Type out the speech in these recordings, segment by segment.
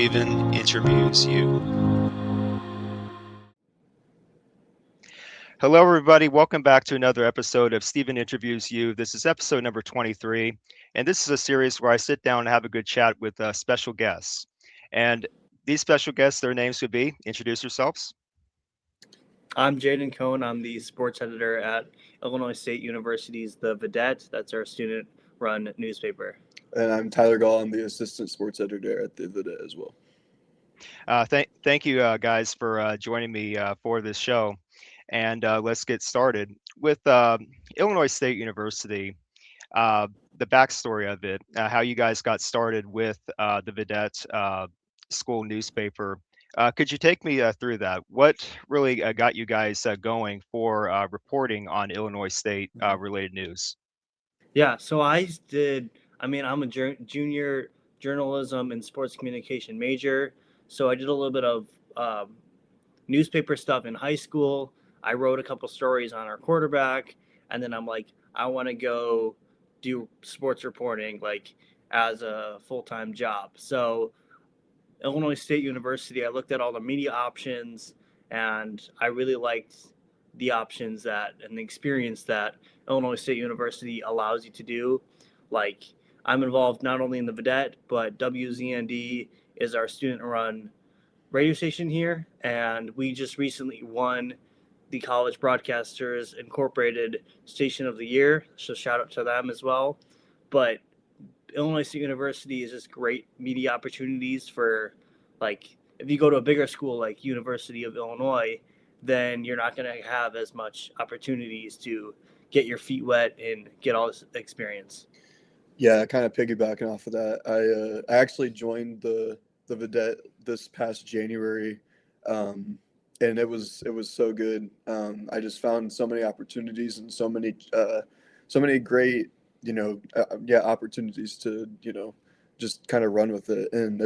Stephen Interviews You. Hello, everybody. Welcome back to another episode of Stephen Interviews You. This is episode number 23, and this is a series where I sit down and have a good chat with special guests. And these special guests, their names would be, introduce yourselves. I'm Jaden Cohn. I'm the sports editor at Illinois State University's The Vidette. That's our student-run newspaper. And I'm Tyler Gall. I'm the assistant sports editor at the Vidette as well. Thank you, guys, for joining me for this show. And let's get started with Illinois State University. The backstory of it, how you guys got started with the Vidette school newspaper. Could you take me through that? What really got you guys going for reporting on Illinois State related news? Yeah, so I'm a junior journalism and sports communication major. So I did a little bit of newspaper stuff in high school. I wrote a couple stories on our quarterback, and then I'm like, I want to go do sports reporting like as a full-time job. So Illinois State University, I looked at all the media options, and I really liked the options that and the experience that Illinois State University allows you to do. Like, I'm involved not only in the Vidette, but WZND is our student-run radio station here, and we just recently won the College Broadcasters Incorporated Station of the Year, so shout out to them as well. But Illinois State University is just great media opportunities for, like, if you go to a bigger school like University of Illinois, then you're not going to have as much opportunities to get your feet wet and get all this experience. Yeah, kind of piggybacking off of that, I actually joined the Vidette this past January, and it was so good. I just found so many opportunities and so many great opportunities to just kind of run with it. And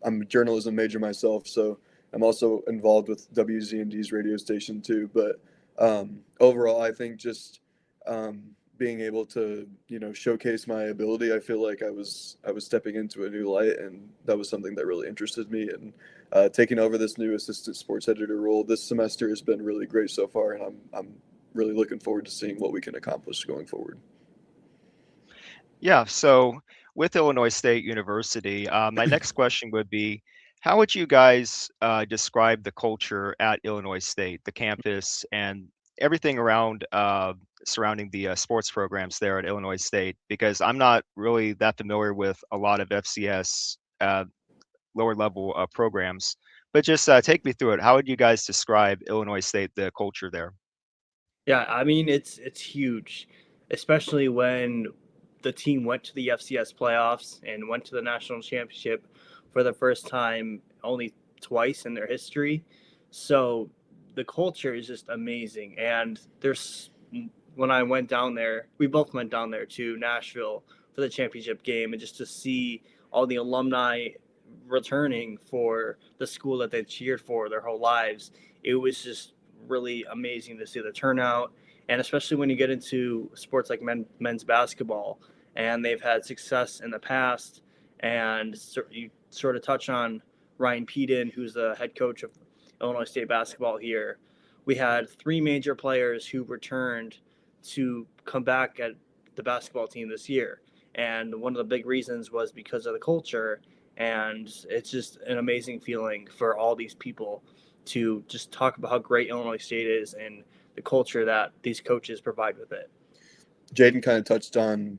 I'm a journalism major myself, so I'm also involved with WZND's radio station too. But overall, I think just being able to showcase my ability, I feel like I was stepping into a new light, and that was something that really interested me. And taking over this new assistant sports editor role this semester has been really great so far, and I'm really looking forward to seeing what we can accomplish going forward. Yeah, so with Illinois State University, my next question would be, how would you guys describe the culture at Illinois State, the campus, and everything around surrounding the sports programs there at Illinois State? Because I'm not really that familiar with a lot of FCS lower level programs, but just take me through it. How would you guys describe Illinois State, the culture there? Yeah, I mean, it's huge, especially when the team went to the FCS playoffs and went to the national championship for the first time only twice in their history. So the culture is just amazing. And when I went down there, we both went down there to Nashville for the championship game, and just to see all the alumni returning for the school that they cheered for their whole lives, it was just really amazing to see the turnout. And especially when you get into sports like men's basketball, and they've had success in the past. And you sort of touch on Ryan Peden, who's the head coach of Illinois State basketball here. We had 3 major players who returned to come back at the basketball team this year. And one of the big reasons was because of the culture. And it's just an amazing feeling for all these people to just talk about how great Illinois State is and the culture that these coaches provide with it. Jaden kind of touched on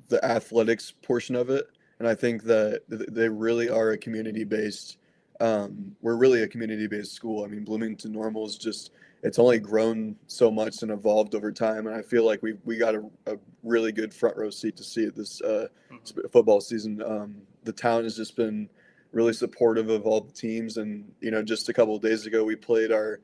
the athletics portion of it, and I think that they really are a community-based. We're really a community-based school. I mean, Bloomington-Normal is just, it's only grown so much and evolved over time, and I feel like we got a really good front row seat to see it this football season. The town has just been really supportive of all the teams, and just a couple of days ago we played our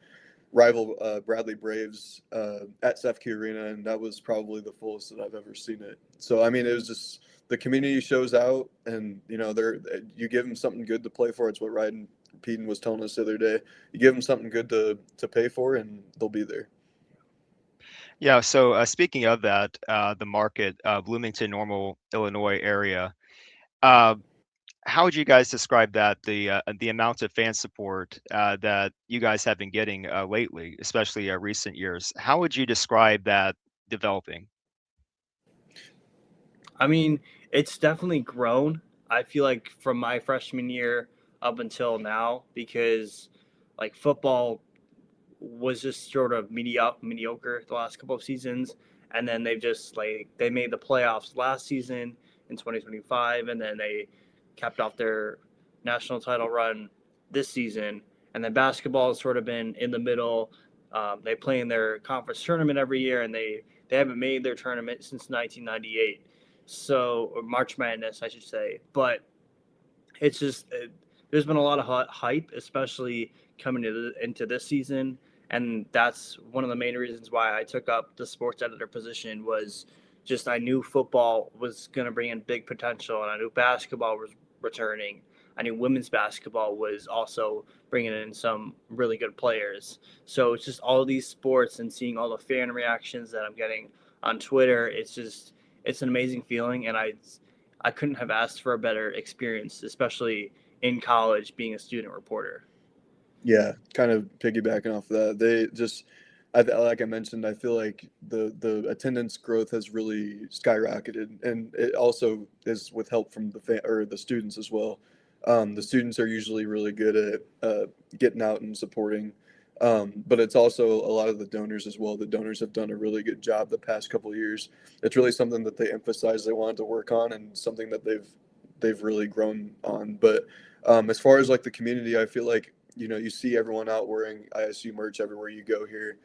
rival Bradley Braves at Sefke Arena, and that was probably the fullest that I've ever seen it. So I mean, it was just, the community shows out, and you give them something good to play for. It's what Ryan Peden was telling us the other day. You give them something good to pay for, and they'll be there. Yeah, so speaking of that, the market, Bloomington-Normal, Illinois area, uh, how would you guys describe that, the amount of fan support that you guys have been getting lately, especially recent years? How would you describe that developing? I mean, it's definitely grown. I feel like from my freshman year up until now, because like football was just sort of mediocre the last couple of seasons, and then they've just like they made the playoffs last season in 2025, and then they capped off their national title run this season, and then basketball has sort of been in the middle. They play in their conference tournament every year, and they haven't made their tournament since 1998, so or March Madness, I should say. But it's just there's been a lot of hype, especially coming into this season, and that's one of the main reasons why I took up the sports editor position. Was just I knew football was going to bring in big potential, and I knew basketball was returning. I knew women's basketball was also bringing in some really good players. So it's just all these sports and seeing all the fan reactions that I'm getting on Twitter. It's an amazing feeling, and I couldn't have asked for a better experience, especially in college being a student reporter. Yeah, kind of piggybacking off of that, they just, like I mentioned, I feel like the attendance growth has really skyrocketed, and it also is with help from the students as well. The students are usually really good at getting out and supporting, but it's also a lot of the donors as well. The donors have done a really good job the past couple of years. It's really something that they emphasized they wanted to work on, and something that they've really grown on. But as far as like the community, I feel like you see everyone out wearing ISU merch everywhere you go here.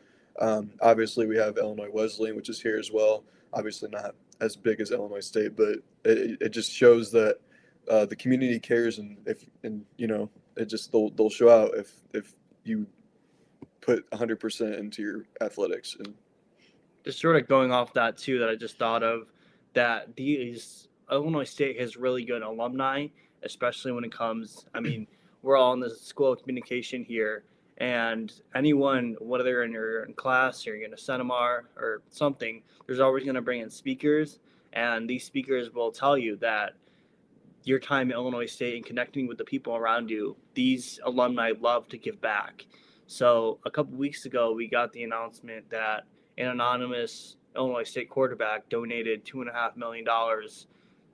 Obviously, we have Illinois Wesleyan, which is here as well. Obviously, not as big as Illinois State, but it just shows that the community cares, and if and it just they'll show out if you put 100% into your athletics. And Just sort of going off that too, that I just thought of that these Illinois State has really good alumni, especially when it comes. I mean, we're all in the school of communication here, and anyone, whether you're in class or you're in a seminar or something, there's always going to bring in speakers, and these speakers will tell you that your time at Illinois State and connecting with the people around you, these alumni love to give back. So a couple weeks ago, we got the announcement that an anonymous Illinois State quarterback donated $2.5 million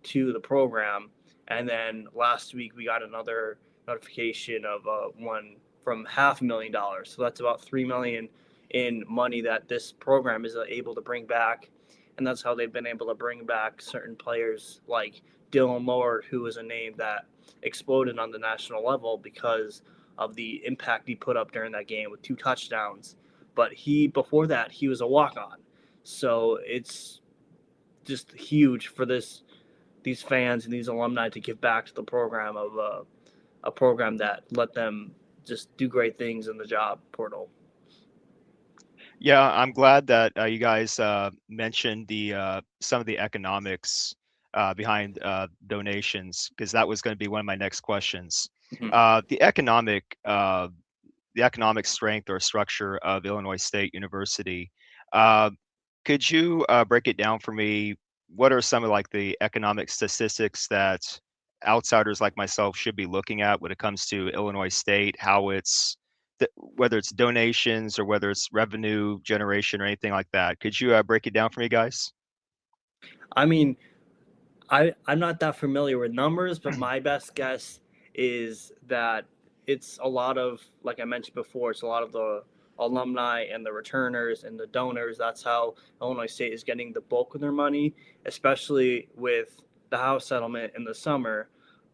to the program, and then last week we got another notification of one from $500,000. So that's about $3 million in money that this program is able to bring back, and that's how they've been able to bring back certain players like Dylan Lord, who was a name that exploded on the national level because of the impact he put up during that game with 2 touchdowns. But before that, he was a walk-on. So it's just huge for these fans and these alumni to give back to the program of a program that let them just do great things in the job portal. Yeah, I'm glad that you guys mentioned the some of the economics behind donations, because that was going to be one of my next questions. Mhm. The economic strength or structure of Illinois State University. Uh, could you break it down for me? What are some of like the economic statistics that outsiders like myself should be looking at when it comes to Illinois State? How it's whether it's donations or whether it's revenue generation or anything like that. Could you break it down for me, guys? I mean, I'm not that familiar with numbers, but my best guess is that it's a lot of, like I mentioned before, it's a lot of the alumni and the returners and the donors. That's how Illinois State is getting the bulk of their money, especially with the house settlement in the summer.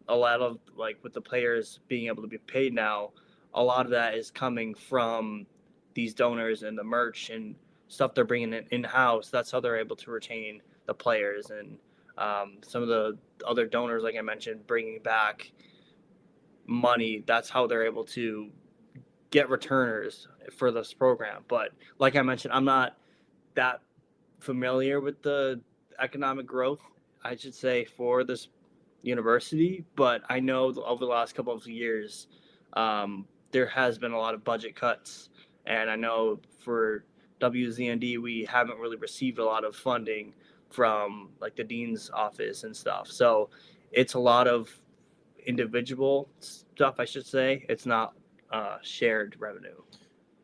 A lot of, like, with the players being able to be paid now, a lot of that is coming from these donors and the merch and stuff they're bringing in house. That's how they're able to retain the players, and some of the other donors, like I mentioned, bringing back money. That's how they're able to get returners for this program. But like I mentioned, I'm not that familiar with the economic growth, I should say, for this university. But I know over the last couple of years, there has been a lot of budget cuts. And I know for WZND, we haven't really received a lot of funding from like the dean's office and stuff. So it's a lot of individual stuff, I should say. It's not shared revenue.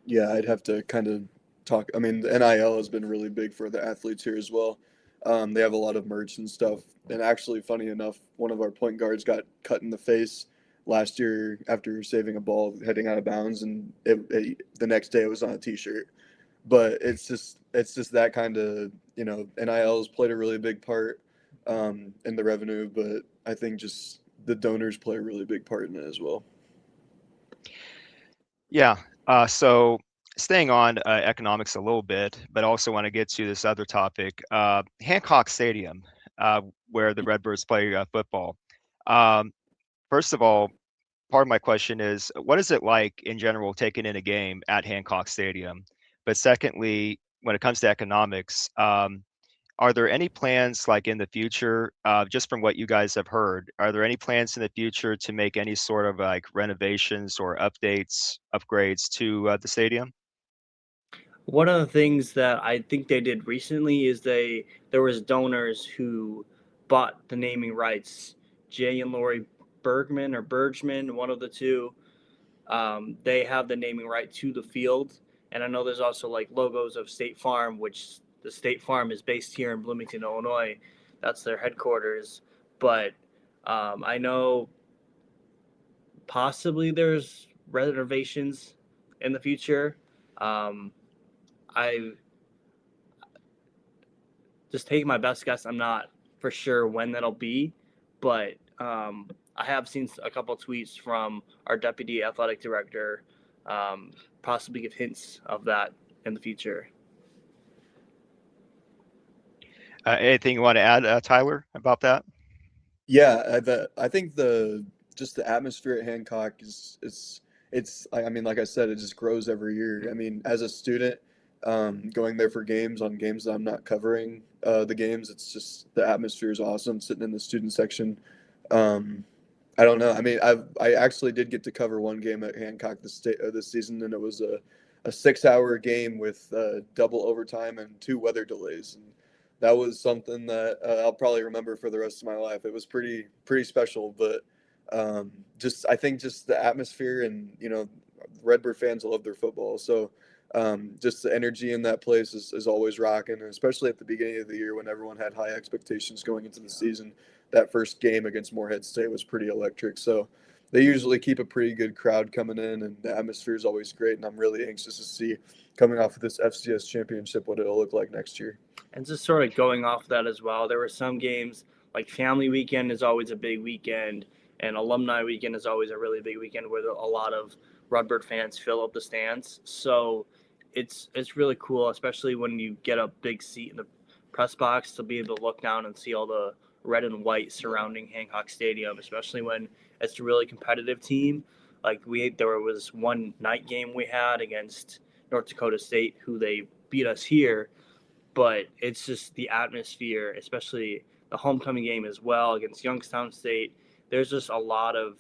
Yeah, I'd have to kind of talk. I mean, the NIL has been really big for the athletes here as well. They have a lot of merch and stuff. And actually, funny enough, one of our point guards got cut in the face last year after saving a ball heading out of bounds, and the next day it was on a T-shirt. But it's just that kind of, NIL has played a really big part in the revenue, but I think just the donors play a really big part in it as well. Yeah. So staying on economics a little bit, but also want to get to this other topic, Hancock Stadium, where the Redbirds play football. Um, First of all, part of my question is, what is it like in general taking in a game at Hancock Stadium? But secondly, when it comes to economics, are there any plans like in the future, just from what you guys have heard, are there any plans in the future to make any sort of like renovations or upgrades to the stadium? One of the things that I think they did recently is there was donors who bought the naming rights. Jay and Lori Bergman or Bergman, one of the two. They have the naming right to the field, and I know there's also like logos of State Farm, which the State Farm is based here in Bloomington, Illinois. That's their headquarters. But I know possibly there's renovations in the future. Um, I just take my best guess. I'm not for sure when that'll be, but I have seen a couple tweets from our deputy athletic director, possibly give hints of that in the future. Anything you want to add, Tyler, about that? Yeah, I think just the atmosphere at Hancock I mean, like I said, it just grows every year. I mean, as a student, going there for games on games that I'm not covering the games, it's just the atmosphere is awesome. Sitting in the student section, um, I don't know. I mean, I actually did get to cover one game at Hancock this season, and it was a 6 hour game with double overtime and two weather delays, and that was something that I'll probably remember for the rest of my life. It was pretty special, but just I think just the atmosphere and Redbird fans love their football, so just the energy in that place is always rocking, and especially at the beginning of the year when everyone had high expectations going into the season. That first game against Morehead State was pretty electric, so they usually keep a pretty good crowd coming in, and the atmosphere is always great. And I'm really anxious to see coming off of this FCS championship what it'll look like next year. And just sort of going off that as well, there were some games like Family Weekend is always a big weekend, and Alumni Weekend is always a really big weekend where a lot of Redbird fans fill up the stands. So it's really cool, especially when you get a big seat in the press box to be able to look down and see all the red and white surrounding Hancock Stadium, especially when it's a really competitive team. Like there was one night game we had against North Dakota State, who they beat us here, but it's just the atmosphere, especially the homecoming game as well against Youngstown State. There's just a lot of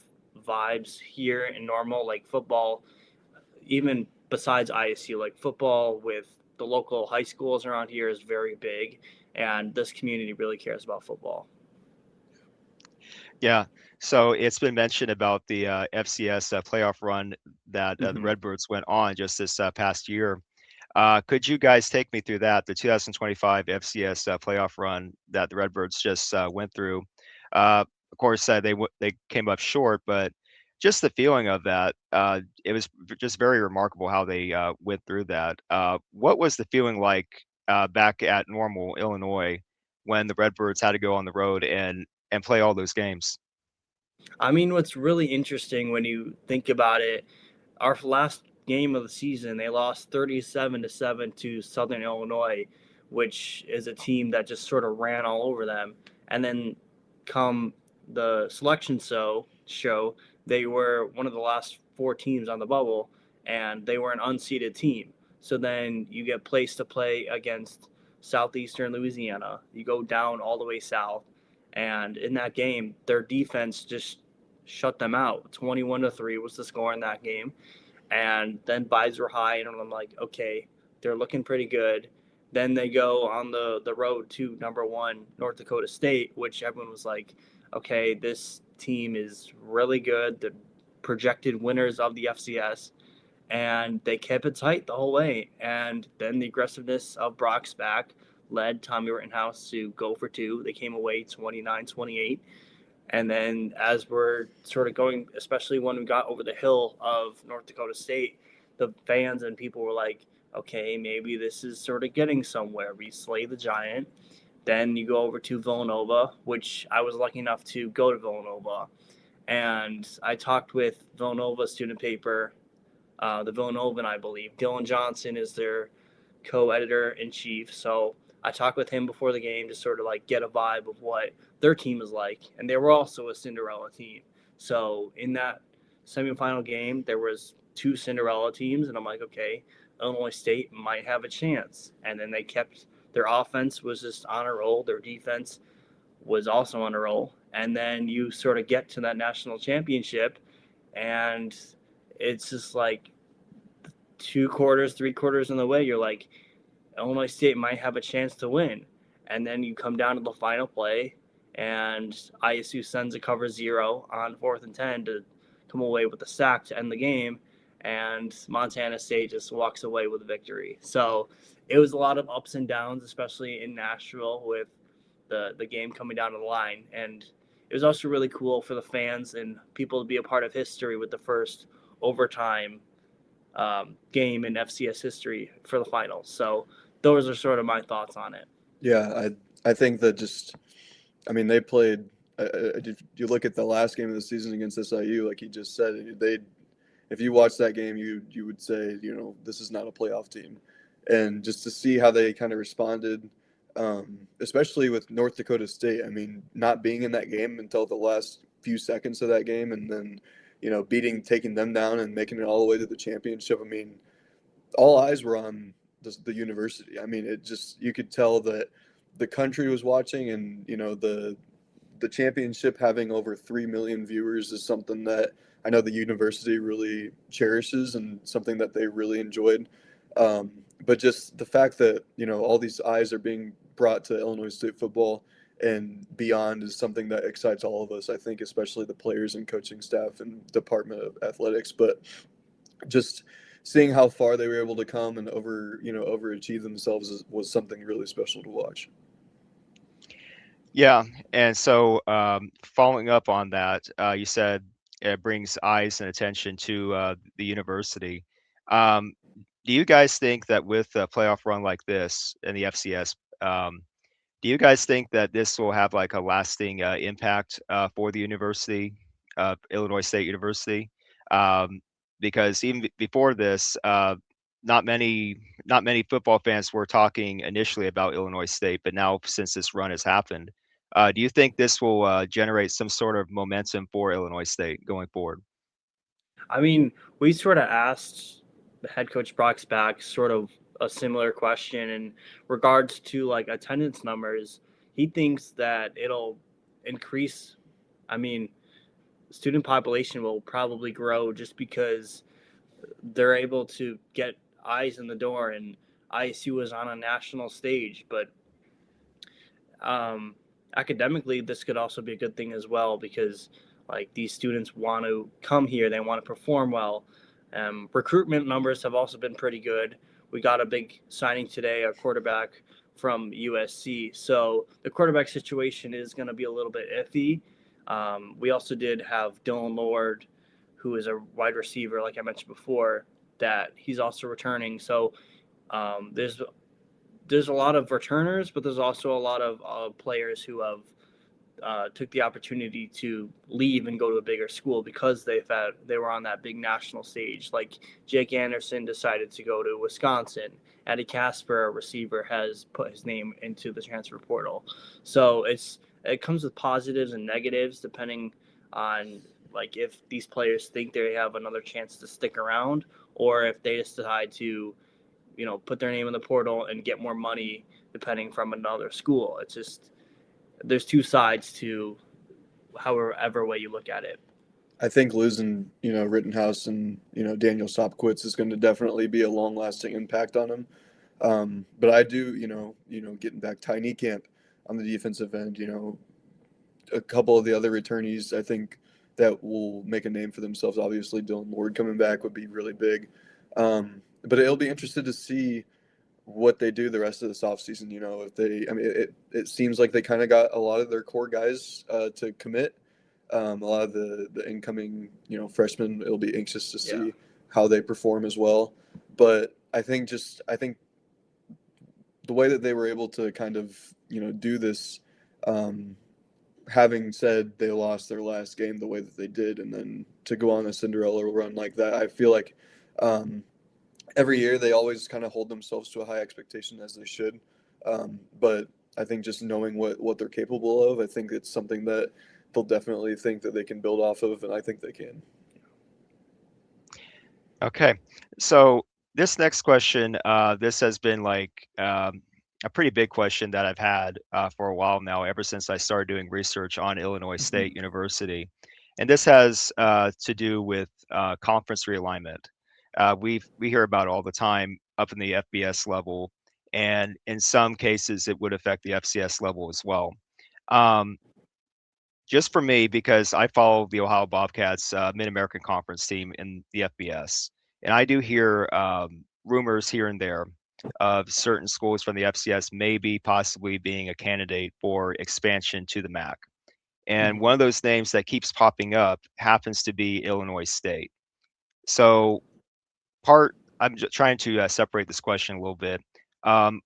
vibes here in Normal, like football, even besides ISU, like football with the local high schools around here is very big, and this community really cares about football. Yeah. So it's been mentioned about the FCS playoff run that the Redbirds went on just this past year. Could you guys take me through that, the 2025 FCS playoff run that the Redbirds just went through? Of course, they came up short, but just the feeling of that, it was just very remarkable how they went through that. What was the feeling like back at Normal, Illinois, when the Redbirds had to go on the road and play all those games? I mean, what's really interesting when you think about it, our last game of the season, they lost 37-7 to Southern Illinois, which is a team that just sort of ran all over them. And then come the selection show, they were one of the last four teams on the bubble, and they were an unseeded team. So then you get placed to play against Southeastern Louisiana. You go down all the way south, and in that game, their defense just shut them out. 21-3 was the score in that game. And then buys were high, and I'm like, okay, they're looking pretty good. Then they go on the road to number one North Dakota State, which everyone was like, okay, this team is really good. The projected winners of the FCS, and they kept it tight the whole way. And then the aggressiveness of Brock's back led Tommy Rittenhouse to go for two. They came away 29-28. And then as we're sort of going, especially when we got over the hill of North Dakota State, the fans and people were like, okay, maybe this is sort of getting somewhere. We slay the giant. Then you go over to Villanova, which I was lucky enough to go to Villanova. And I talked with Villanova student paper, the Villanovan, I believe. Dylan Johnson is their co-editor-in-chief. So I talked with him before the game to sort of like get a vibe of what their team is like. And they were also a Cinderella team. So in that semifinal game, there was two Cinderella teams. And I'm like, okay, Illinois State might have a chance. And then they kept their offense was just on a roll. Their defense was also on a roll. And then you sort of get to that national championship, and it's just like 2 quarters, 3 quarters in the way, you're like, Illinois State might have a chance to win. And then you come down to the final play, and ISU sends a cover 0 on 4th and 10 to come away with a sack to end the game, and Montana State just walks away with a victory. So it was a lot of ups and downs, especially in Nashville with the game coming down to the line. And it was also really cool for the fans and people to be a part of history with the first overtime game in FCS history for the finals. So those are sort of my thoughts on it. Yeah, I think that they played. If you look at the last game of the season against SIU, like he just said, if you watch that game, you would say, this is not a playoff team. And just to see how they kind of responded, especially with North Dakota State, not being in that game until the last few seconds of that game, and then, taking them down and making it all the way to the championship. All eyes were on the university. You could tell that the country was watching, and, the championship having over 3 million viewers is something that I know the university really cherishes and something that they really enjoyed. But just the fact that, all these eyes are being brought to Illinois State football and beyond is something that excites all of us, I think, especially the players and coaching staff and Department of Athletics. But just seeing how far they were able to come and overachieve themselves was something really special to watch. Yeah, and so following up on that, you said it brings eyes and attention to the university. Do you guys think that with a playoff run like this in the FCS, do you guys think that this will have like a lasting impact for the university, Illinois State University? Because even before this, not many football fans were talking initially about Illinois State, but now since this run has happened, do you think this will generate some sort of momentum for Illinois State going forward? We sort of asked the head coach Brock's back sort of a similar question in regards to like attendance numbers. He thinks that it'll increase. Student population will probably grow just because they're able to get eyes in the door, and ISU is on a national stage. But academically, this could also be a good thing as well, because like these students want to come here, they want to perform well. Recruitment numbers have also been pretty good. We got a big signing today, a quarterback from USC. So the quarterback situation is going to be a little bit iffy. We also did have Dylan Lord, who is a wide receiver, like I mentioned before, that he's also returning. So there's a lot of returners, but there's also a lot of players who have took the opportunity to leave and go to a bigger school because they were on that big national stage. Like Jake Anderson decided to go to Wisconsin. Eddie Casper, a receiver, has put his name into the transfer portal. So it comes with positives and negatives depending on like if these players think they have another chance to stick around, or if they decide to put their name in the portal and get more money depending from another school. It's just, there's two sides to however way you look at it. I think losing, Rittenhouse and, Daniel Sopkowitz is going to definitely be a long-lasting impact on him. But I do, getting back Tiny Camp on the defensive end, a couple of the other returnees, I think that will make a name for themselves. Obviously, Dylan Lord coming back would be really big. But it'll be interested to see what they do the rest of this offseason. You know, if they, I mean, it seems like they kind of got a lot of their core guys to commit. A lot of the incoming, you know, freshmen, it'll be anxious to see how they perform as well. But I think the way that they were able to kind of, you know, do this, having said they lost their last game the way that they did, and then to go on a Cinderella run like that, I feel like every year they always kind of hold themselves to a high expectation, as they should. But I think just knowing what they're capable of, I think it's something that they'll definitely think that they can build off of, and I think they can. Okay, so this next question, this has been like a pretty big question that I've had for a while now, ever since I started doing research on Illinois State University, and this has to do with conference realignment. We hear about it all the time up in the FBS level, and in some cases it would affect the FCS level as well. Um, just for me, because I follow the Ohio Bobcats Mid-American Conference team in the FBS, and I do hear rumors here and there of certain schools from the FCS maybe possibly being a candidate for expansion to the MAC. And one of those names that keeps popping up happens to be Illinois State. So I'm just trying to separate this question a little bit. Um,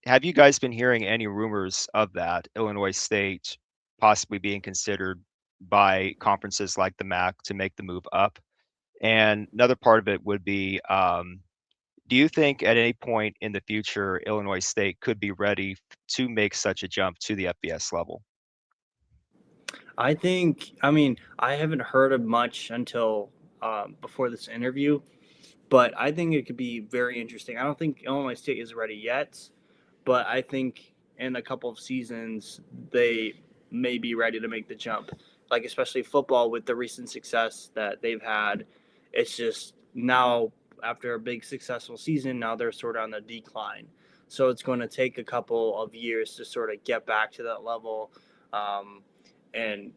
have you guys been hearing any rumors of that, Illinois State possibly being considered by conferences like the MAC to make the move up? And another part of it would be, do you think at any point in the future, Illinois State could be ready to make such a jump to the FBS level? I mean, I haven't heard of much until before this interview, but I think it could be very interesting. I don't think Illinois State is ready yet, but I think in a couple of seasons they may be ready to make the jump. Like especially football with the recent success that they've had, it's just now after a big successful season, now they're sort of on the decline. So it's going to take a couple of years to sort of get back to that level. Um, and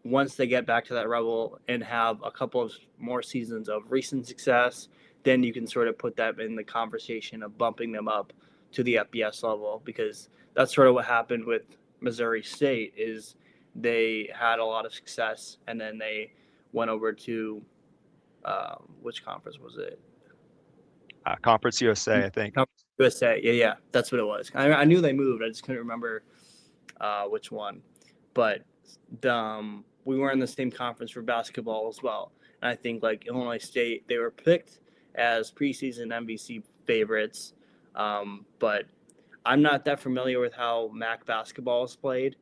once they get back to that level and have a couple of more seasons of recent success, then you can sort of put that in the conversation of bumping them up to the FBS level, because that's sort of what happened with Missouri State is they had a lot of success and then they went over to which conference was it? Conference USA, I think. Conference USA. Yeah, that's what it was. I knew they moved. I just couldn't remember which one. But we were in the same conference for basketball as well. And I think like Illinois State, they were picked as preseason MVC favorites. But I'm not that familiar with how MAC basketball is played.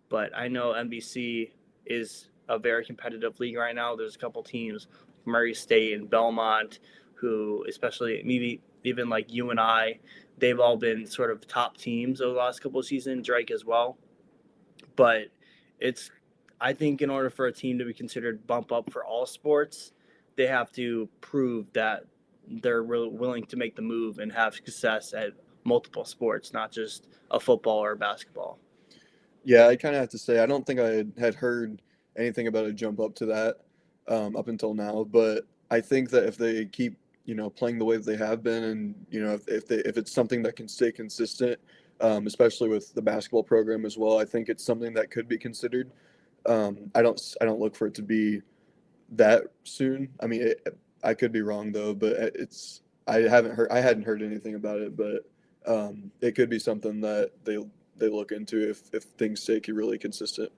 But I know NBC is a very competitive league right now. There's a couple teams, Murray State and Belmont, who especially maybe even like you and I, they've all been sort of top teams over the last couple of seasons, Drake as well. But it's I think in order for a team to be considered bump up for all sports, they have to prove that they're really willing to make the move and have success at multiple sports, not just a football or a basketball. Yeah, I kind of have to say I don't think I had heard anything about a jump up to that up until now, but I think that if they keep, you know, playing the way that they have been, and you know, if it's something that can stay consistent, especially with the basketball program as well, I think it's something that could be considered. I don't look for it to be that soon. I mean, I could be wrong though, but I hadn't heard anything about it, but it could be something that they look into if things stay really consistent.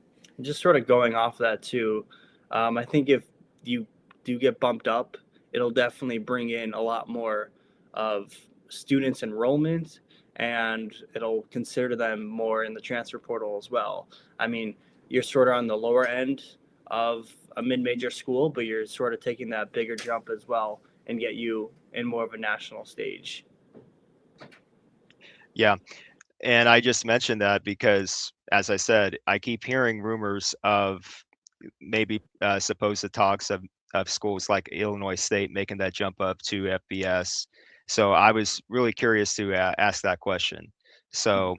Just sort of going off that too, I think if you do get bumped up, it'll definitely bring in a lot more of students enrollment, and it'll consider them more in the transfer portal as well. I mean, you're sort of on the lower end of a mid-major school, but you're sort of taking that bigger jump as well and get you in more of a national stage. Yeah. And I just mentioned that because, as I said, I keep hearing rumors of maybe supposed talks of schools like Illinois State making that jump up to FBS. So I was really curious to ask that question. So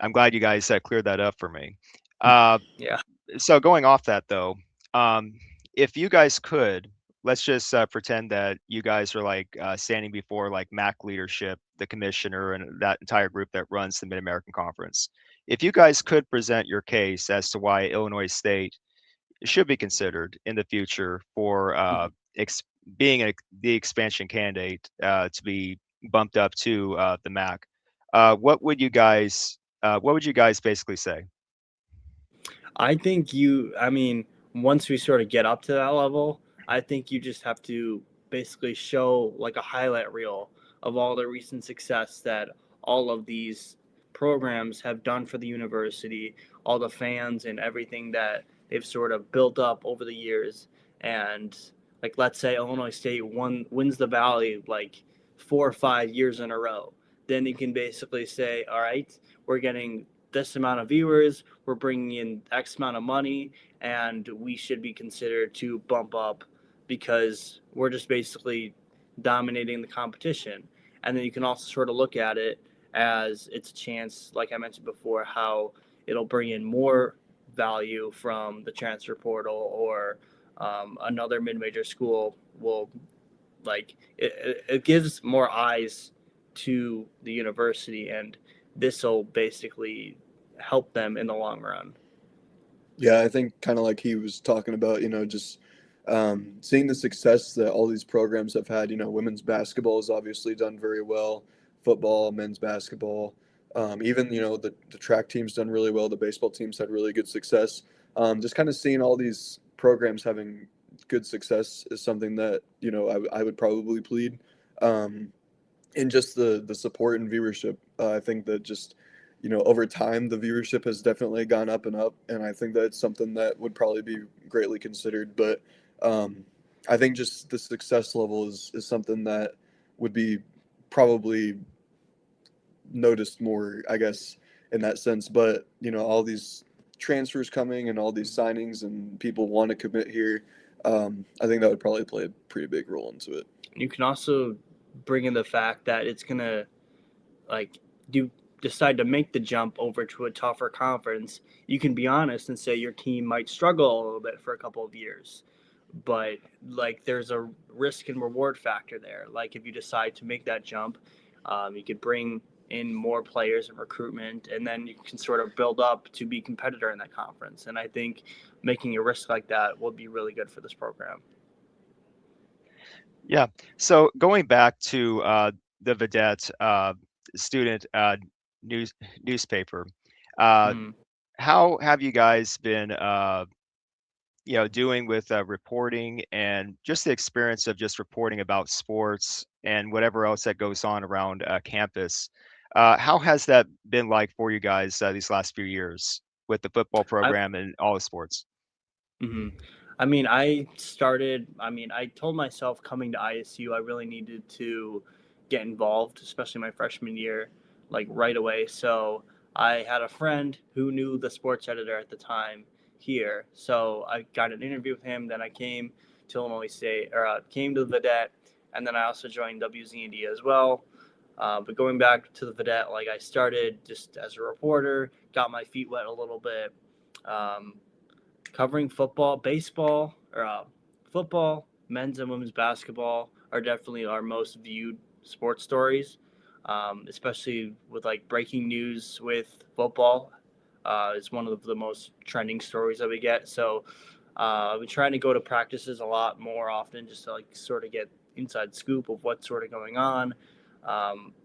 I'm glad you guys cleared that up for me. Uh, Yeah. so going off that though, um, if you guys could, let's just pretend that you guys are like standing before like MAC leadership, the commissioner, and that entire group that runs the Mid American Conference. If you guys could present your case as to why Illinois State should be considered in the future for ex- being the expansion candidate to be bumped up to the MAC, what would you guys basically say? I mean, once we sort of get up to that level, I think you just have to basically show like a highlight reel of all the recent success that all of these programs have done for the university, all the fans and everything that they've sort of built up over the years. And like, let's say Illinois State wins the Valley like 4 or 5 years in a row. Then you can basically say, all right, we're getting this amount of viewers, we're bringing in X amount of money, and we should be considered to bump up because we're just basically dominating the competition. And then you can also sort of look at it as it's a chance, like I mentioned before, how it'll bring in more value from the transfer portal or another mid-major school will it gives more eyes to the university, and this will basically help them in the long run. Yeah, I think kind of like he was talking about, just seeing the success that all these programs have had. Women's basketball has obviously done very well, football, men's basketball, even, the track team's done really well. The baseball team's had really good success. Just kind of seeing all these programs having good success is something that, I would probably plead. And just the support and viewership. I think that just over time the viewership has definitely gone up and up, and I think that's something that would probably be greatly considered. But I think just the success level is something that would be probably noticed more, I guess, in that sense. But all these transfers coming and all these signings and people want to commit here. I think that would probably play a pretty big role into it. You can also bring in the fact that it's gonna like do decide to make the jump over to a tougher conference. You can be honest and say your team might struggle a little bit for a couple of years, but like there's a risk and reward factor there. Like if you decide to make that jump, you could bring in more players and recruitment, and then you can sort of build up to be competitor in that conference. And I think making a risk like that will be really good for this program. Yeah. So going back to the Vidette student news newspaper, uh, Mm. how have you guys been, doing with reporting and just the experience of just reporting about sports and whatever else that goes on around campus? How has that been like for you guys these last few years with the football I program and all the sports? hmm I mean, I told myself coming to ISU, I really needed to get involved, especially my freshman year, like right away. So I had a friend who knew the sports editor at the time here. So I got an interview with him. Then I came to Illinois State, or came to the Vidette, and then I also joined WZND as well. But going back to the Vidette, like I started just as a reporter, got my feet wet a little bit. Um, Covering football, baseball, or football, men's and women's basketball are definitely our most viewed sports stories, especially with like breaking news with football. It's one of the most trending stories that we get. So I've been trying to go to practices a lot more often just to like sort of get inside scoop of what's sort of going on.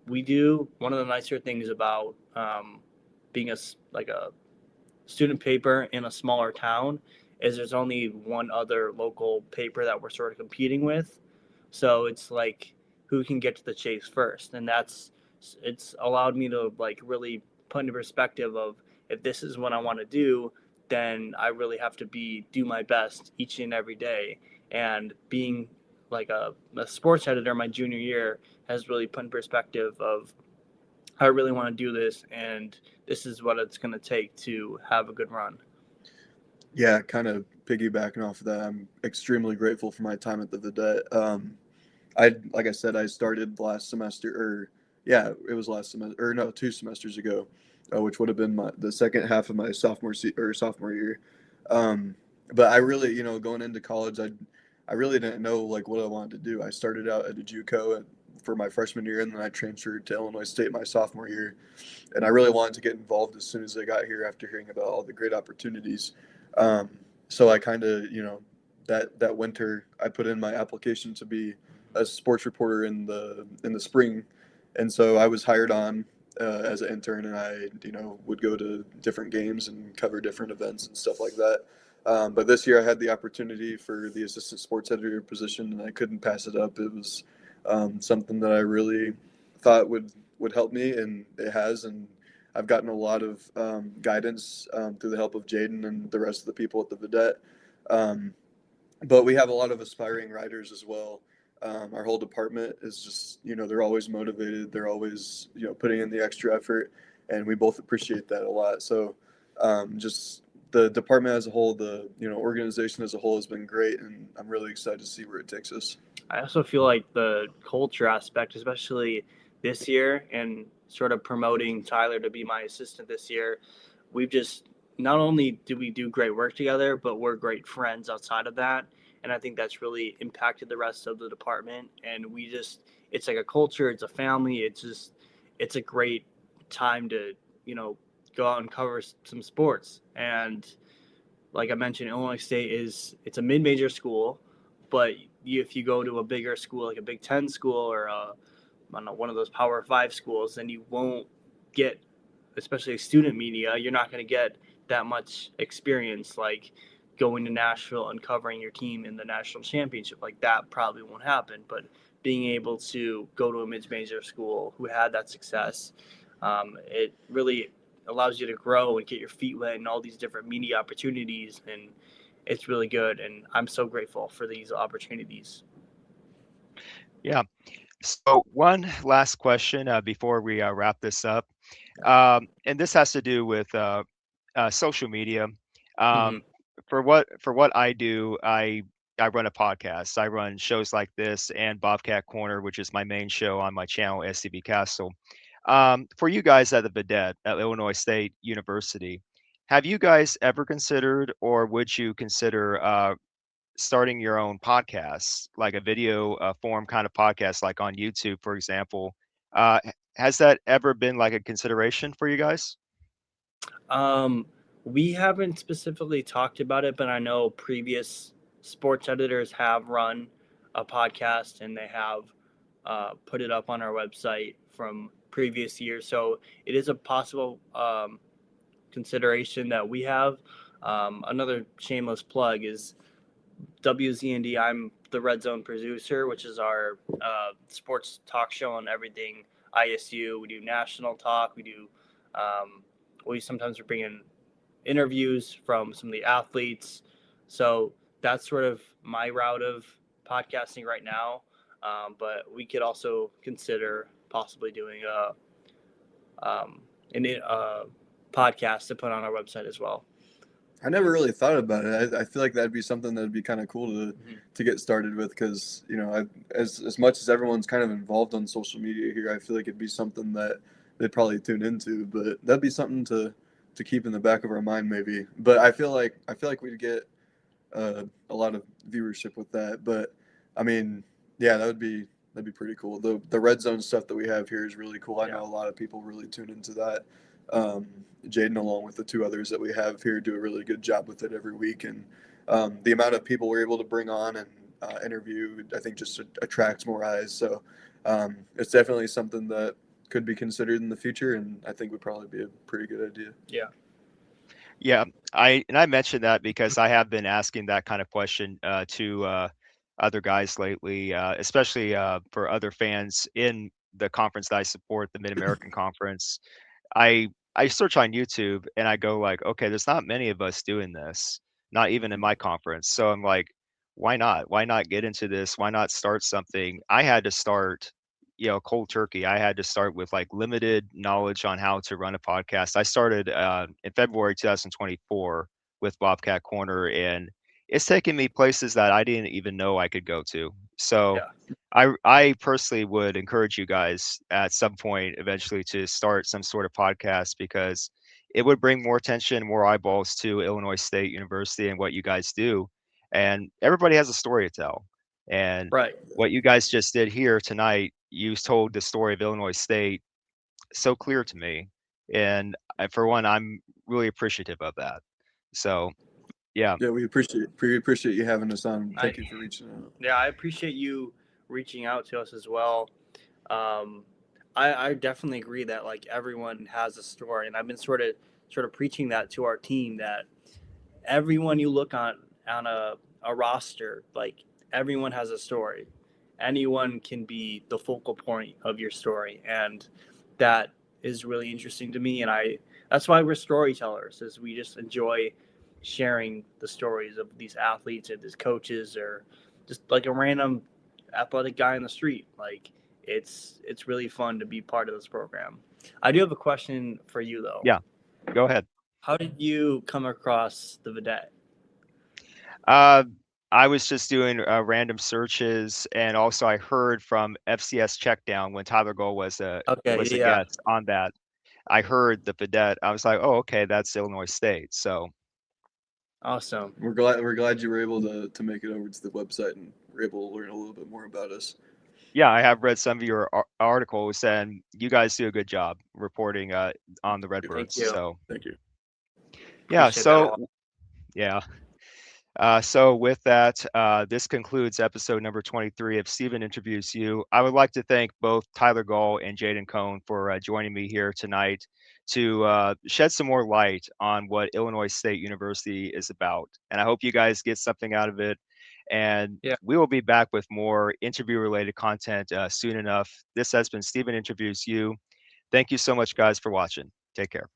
We do one of the nicer things about being like a student paper in a smaller town is there's only one other local paper that we're sort of competing with. So it's like who can get to the chase first. And it's allowed me to like really put into perspective of if this is what I want to do, then I really have to do my best each and every day. And being like a sports editor my junior year has really put in perspective of I really want to do this, and this is what it's going to take to have a good run. Yeah, kind of piggybacking off of that, I'm extremely grateful for my time at the Vidette. Like I said, I started last semester, or yeah, it was last semester, or no, 2 semesters ago. which would have been the second half of my sophomore year. Um, but I really, going into college, I really didn't know like what I wanted to do. I started out at a JUCO for my freshman year, and then I transferred to Illinois State my sophomore year. And I really wanted to get involved as soon as I got here after hearing about all the great opportunities. Um, so I kind of, that winter I put in my application to be a sports reporter in the spring, and so I was hired on as an intern, and I would go to different games and cover different events and stuff like that. But this year I had the opportunity for the assistant sports editor position, and I couldn't pass it up. It was something that I really thought would help me, and it has. And I've gotten a lot of guidance through the help of Jaden and the rest of the people at the Vidette. Um, but we have a lot of aspiring writers as well. Our whole department is just, they're always motivated. They're always, putting in the extra effort, and we both appreciate that a lot. So, just the department as a whole, the organization as a whole has been great, and I'm really excited to see where it takes us. I also feel like the culture aspect, especially this year, and sort of promoting Tyler to be my assistant this year, we've just not only do we do great work together, but we're great friends outside of that. And I think that's really impacted the rest of the department. And it's like a culture, it's a family, it's a great time to, go out and cover some sports. And like I mentioned, Illinois State it's a mid-major school, but if you go to a bigger school like a Big Ten school or I don't know, one of those Power Five schools, then you won't get, especially student media, you're not going to get that much experience like going to Nashville and covering your team in the national championship. Like that probably won't happen, but being able to go to a mid-major school who had that success, it really allows you to grow and get your feet wet in all these different media opportunities, and it's really good. And I'm so grateful for these opportunities. Yeah. So one last question before we wrap this up, and this has to do with social media. Mm-hmm. Um, for what I do, I run a podcast. I run shows like this and Bobcat Corner, which is my main show on my channel, SCB Castle. For you guys at the Vidette at Illinois State University, have you guys ever considered, or would you consider starting your own podcast, like a video form kind of podcast, like on YouTube, for example? Has that ever been like a consideration for you guys? Um, we haven't specifically talked about it, but I know previous sports editors have run a podcast and they have put it up on our website from previous years. So it is a possible consideration that we have. Another shameless plug is WZND. I'm the Red Zone producer, which is our sports talk show on everything ISU. We do national talk. Um, we sometimes bring in interviews from some of the athletes. So that's sort of my route of podcasting right now. But we could also consider possibly doing a podcast to put on our website as well. I never really thought about it. I feel like that'd be something that'd be kind of cool to get started with, because as much as everyone's kind of involved on social media here, I feel like it'd be something that they'd probably tune into. But that'd be something to keep in the back of our mind maybe. But I feel like we'd get a lot of viewership with that. But I mean, yeah, that'd be pretty cool. The red zone stuff that we have here is really cool. I know a lot of people really tune into that. Um, Jaden, along with the two others that we have here, do a really good job with it every week. And the amount of people we're able to bring on and interview, I think, just attracts more eyes. So it's definitely something that could be considered in the future, and I think would probably be a pretty good idea. Yeah. Yeah, I mentioned that because I have been asking that kind of question to other guys lately, especially for other fans in the conference that I support, the Mid American Conference. I search on YouTube and I go like, okay, there's not many of us doing this, not even in my conference. So I'm like, why not? Why not get into this? Why not start something? I had to start, cold turkey. I had to start with like limited knowledge on how to run a podcast. I started in February 2024 with Bobcat Corner, and it's taken me places that I didn't even know I could go to. So Yeah. I personally would encourage you guys at some point eventually to start some sort of podcast because it would bring more attention, more eyeballs to Illinois State University and what you guys do. And everybody has a story to tell. And Right. what you guys just did here tonight, you told the story of Illinois State so clear to me. And for one, I'm really appreciative of that. So, yeah. Yeah, we appreciate you having us on. I Thank you for reaching out. Yeah, I appreciate you reaching out to us as well. Um, I definitely agree that like everyone has a story, and I've been sort of preaching that to our team that everyone you look on a roster, like everyone has a story. Anyone can be the focal point of your story, and that is really interesting to me. And I that's why we're storytellers, is we just enjoy sharing the stories of these athletes and these coaches, or just like a random athletic guy in the street. Like it's really fun to be part of this program. I do have a question for you though. Yeah, go ahead. How did you come across the Vidette? Uh, I was just doing random searches, and also I heard from FCS Checkdown when Tyler Gall Okay, was a yeah, guest on that. I heard the Vidette. I was like, oh, okay, that's Illinois State. So awesome. We're glad you were able to make it over to the website and were able to learn a little bit more about us. yeah, I have read some of your articles, and you guys do a good job reporting on the Thank Redbirds. you. So Thank you. yeah, Appreciate that a lot. yeah. So with that, this concludes episode number 23 of Stephen Interviews You. I would like to thank both Tyler Gall and Jaden Cohn for joining me here tonight to shed some more light on what Illinois State University is about. And I hope you guys get something out of it. And Yeah. we will be back with more interview-related content soon enough. This has been Stephen Interviews You. Thank you so much, guys, for watching. Take care.